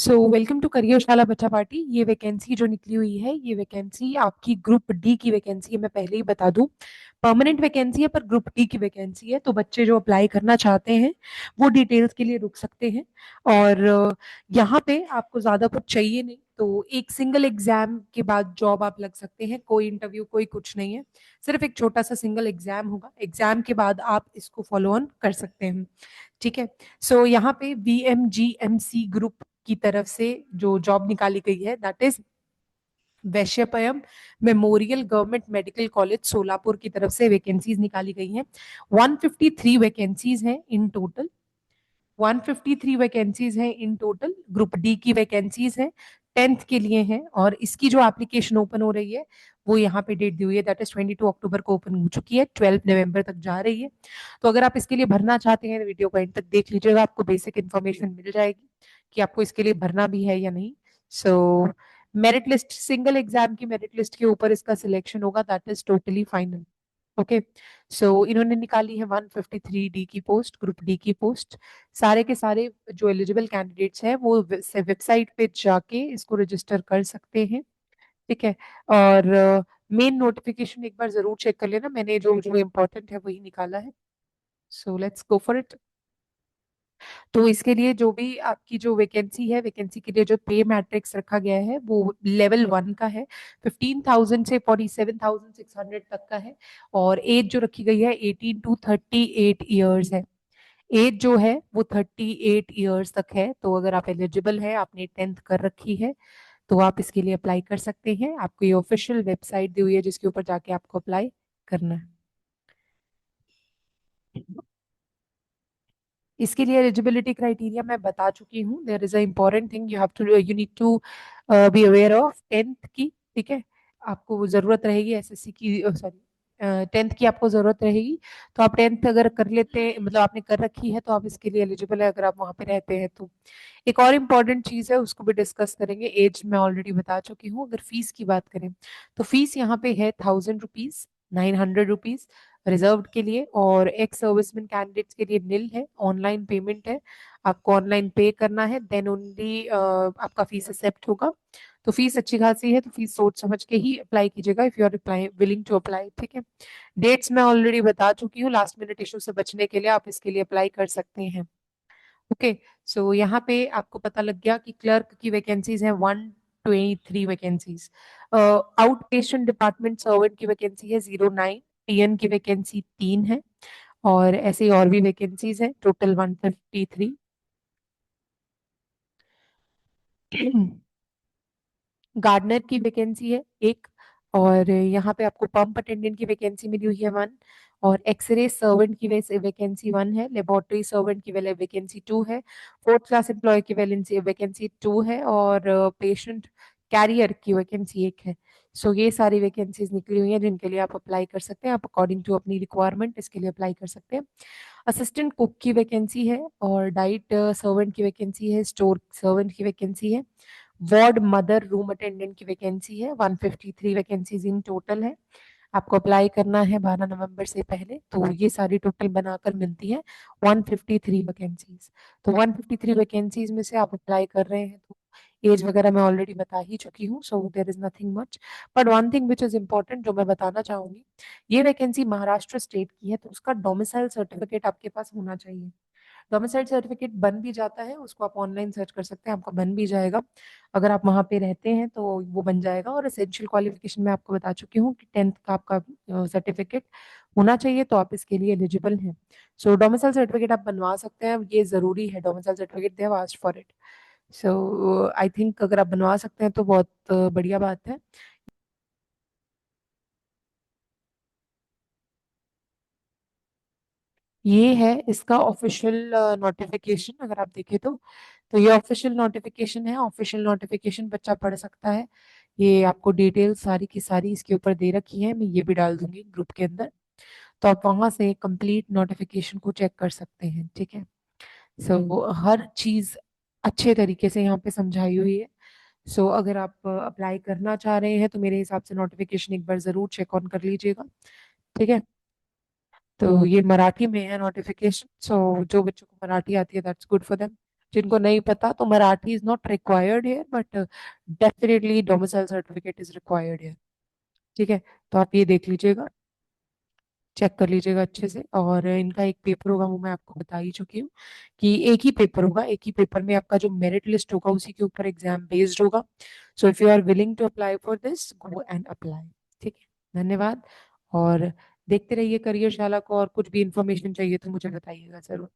So welcome to करियरशाला बच्चा party. ये vacancy जो निकली हुई है, ये वैकेंसी आपकी ग्रुप डी की वैकेंसी है। मैं पहले ही बता दूं, परमानेंट वैकेंसी है पर ग्रुप डी की वैकेंसी है। तो बच्चे जो अप्लाई करना चाहते हैं वो डिटेल्स के लिए रुक सकते हैं। और यहाँ पे आपको ज्यादा कुछ चाहिए नहीं, तो एक सिंगल एग्जाम के बाद जॉब आप लग सकते हैं। कोई इंटरव्यू कोई कुछ नहीं है, सिर्फ एक छोटा सा सिंगल एग्जाम होगा। एग्जाम के बाद आप इसको फॉलो ऑन कर सकते हैं। ठीक है। सो यहाँ पे VMGMC ग्रुप की तरफ से जो जॉब निकाली गई है, that is Vaishampayan memorial government medical college Solapur की तरफ से वैकेंसीज निकाली गई हैं। 153 वैकेंसीज हैं इन टोटल। 153 वैकेंसीज हैं इन टोटल। ग्रुप डी की वैकेंसीज हैं, 10th के लिए हैं। और इसकी जो एप्लीकेशन ओपन हो रही है वो यहाँ पे डेट दी हुई है, दैट इज 22 अक्टूबर को ओपन हो चुकी है, 12 नवंबर तक जा रही है। तो अगर आप इसके लिए भरना चाहते हैं तो वीडियो को एंड तक देख लीजिएगा, आपको बेसिक इन्फॉर्मेशन मिल जाएगी कि आपको इसके लिए भरना भी है या नहीं। So merit list, single exam की मेरिट लिस्ट के ऊपर इसका सिलेक्शन होगा, that is totally final. Okay. So इन्होंने निकाली है 153 डी की पोस्ट, ग्रुप डी की पोस्ट। सारे के सारे जो एलिजिबल कैंडिडेट्स हैं वो वेबसाइट पे जाके इसको रजिस्टर कर सकते हैं। ठीक है। और मेन नोटिफिकेशन एक बार जरूर चेक कर लेना, मैंने जो जो इम्पोर्टेंट है वही निकाला है। So let's go for it. तो इसके लिए जो भी आपकी जो वैकेंसी है, वैकेंसी के लिए जो पे मैट्रिक्स रखा गया है वो लेवल 1 का है। 15,000 से 47,600 तक का है। और एज जो रखी गई है 18 to 38 ईयर्स है। एज जो है वो 38 ईयर्स तक है। तो अगर आप एलिजिबल है, आपने 10th कर रखी है, तो आप इसके लिए अप्लाई कर सकते हैं। आपको ये ऑफिशियल वेबसाइट दी हुई है जिसके ऊपर जाके आपको अप्लाई करना है। इसके लिए एलिजिबिलिटी क्राइटेरिया मैं बता चुकी हूँ। There is a important thing you have to, you need to be aware of 10th की। ठीक है। आपको जरूरत रहेगी एसएससी की, सॉरी 10th की आपको जरूरत रहेगी। तो आप 10th अगर कर लेते हैं, मतलब आपने कर रखी है, तो आप इसके लिए एलिजिबल है अगर आप वहां पे रहते हैं तो। एक और इम्पॉर्टेंट चीज है, उसको भी डिस्कस करेंगे। एज मैं ऑलरेडी बता चुकी हूँ। अगर फीस की बात करें तो फीस यहाँ पे है 1000 रुपीज, 900 रुपीज रिजर्व्ड के लिए। और एक्स सर्विसमैन कैंडिडेट्स के लिए निल है, ऑनलाइन पेमेंट है। आपको ऑनलाइन पे करना है, देन ओनली आपका फीस एक्सेप्ट होगा। तो फीस अच्छी खासी है, तो फीस सोच समझ के ही अप्लाई कीजिएगा if you are apply willing to apply. ठीक है। डेट्स मैं ऑलरेडी बता चुकी हूँ, लास्ट मिनट इशू से बचने के लिए आप इसके लिए अप्लाई कर सकते हैं। ओके। सो यहाँ पे आपको पता लग गया कि क्लर्क की वैकेंसीज है 123 vacancies. Out patient department servant की वैकेंसी है 09। पीएन की वैकेंसी 3 है। और ऐसे ही और भी वैकेंसीज है, टोटल 153। गार्डनर की वैकेंसी है एक। और यहाँ पे आपको पंप अटेंडेंट की वैकेंसी मिली हुई है 1। और एक्सरे सर्वेंट की वैकेंसी 1 है। लेबोरेटरी सर्वेंट की वैकेंसी 2 है। फोर्थ क्लास एम्प्लॉय की वैकेंसी 2 है। और पेशेंट कैरियर की वैकेंसी 1 है। सो ये सारी वैकेंसीज निकली हुई हैं जिनके लिए आप अप्लाई कर सकते हैं। आप अकॉर्डिंग टू अपनी रिक्वायरमेंट इसके लिए अप्लाई कर सकते हैं। असिस्टेंट कुक की वैकेंसी है। और डाइट सर्वेंट की वैकेंसी है। स्टोर सर्वेंट की वैकेंसी है। वार्ड मदर रूम अटेंडेंट की वैकेंसी है। 153 वैकेंसीज इन टोटल है। आपको अप्लाई करना है 12 नवंबर से पहले। तो ये सारी टोटल बनाकर मिलती है 153 वैकेंसीज। तो 153 वैकेंसीज में से आप अप्लाई कर रहे हैं, तो एज वगैरह मैं ऑलरेडी बता ही चुकी हूँ, so there is nothing much. But one thing which is important जो मैं बताना चाहूंगी, ये वैकेंसी महाराष्ट्र स्टेट की है, तो उसका डोमिसाइल सर्टिफिकेट आपके पास होना चाहिए। डोमिसाइल सर्टिफिकेट बन भी जाता है, उसको आप ऑनलाइन सर्च कर सकते हैं, आपका बन भी जाएगा। अगर आप वहाँ पे रहते हैं तो वो बन जाएगा। और एसेंशियल क्वालिफिकेशन मैं आपको बता चुकी हूँ कि 10th का आपका सर्टिफिकेट होना चाहिए, तो आप इसके लिए एलिजिबल हैं। सो डोमिसाइल सर्टिफिकेट आप बनवा सकते हैं, ये जरूरी है। Domicile certificate they have asked for it. So I think अगर आप बनवा सकते हैं तो बहुत बढ़िया बात है। ये है इसका ऑफिशियल नोटिफिकेशन, अगर आप देखें तो ये ऑफिशियल नोटिफिकेशन है। ऑफिशियल नोटिफिकेशन बच्चा पढ़ सकता है। ये आपको डिटेल सारी की सारी इसके ऊपर दे रखी है, मैं ये भी डाल दूंगी ग्रुप के अंदर। तो आप वहां से कंप्लीट नोटिफिकेशन को चेक कर सकते हैं। ठीक है। सो हर चीज अच्छे तरीके से यहाँ पे समझाई हुई है। सो अगर आप अप्लाई करना चाह रहे हैं तो मेरे हिसाब से नोटिफिकेशन एक बार जरूर चेक ऑन कर लीजिएगा। ठीक है। तो ये मराठी में है नोटिफिकेशन, सो जो बच्चों को मराठी आती है दैट्स गुड फॉर देम। जिनको नहीं पता, तो Marathi is not required here, but definitely domicile certificate is required here. ठीक है, तो आप ये देख लीजिएगा, चेक कर लीजिएगा अच्छे से। और इनका एक पेपर होगा, वो मैं आपको बता ही चुकी हूँ कि एक ही पेपर होगा, एक ही पेपर में आपका जो मेरिट लिस्ट होगा उसी के ऊपर एग्जाम बेस्ड होगा। So if you are willing to apply for this, go and apply. ठीक है, धन्यवाद। और देखते रहिए करियरशाला को, और कुछ भी इंफॉर्मेशन चाहिए तो मुझे बताइएगा जरूर।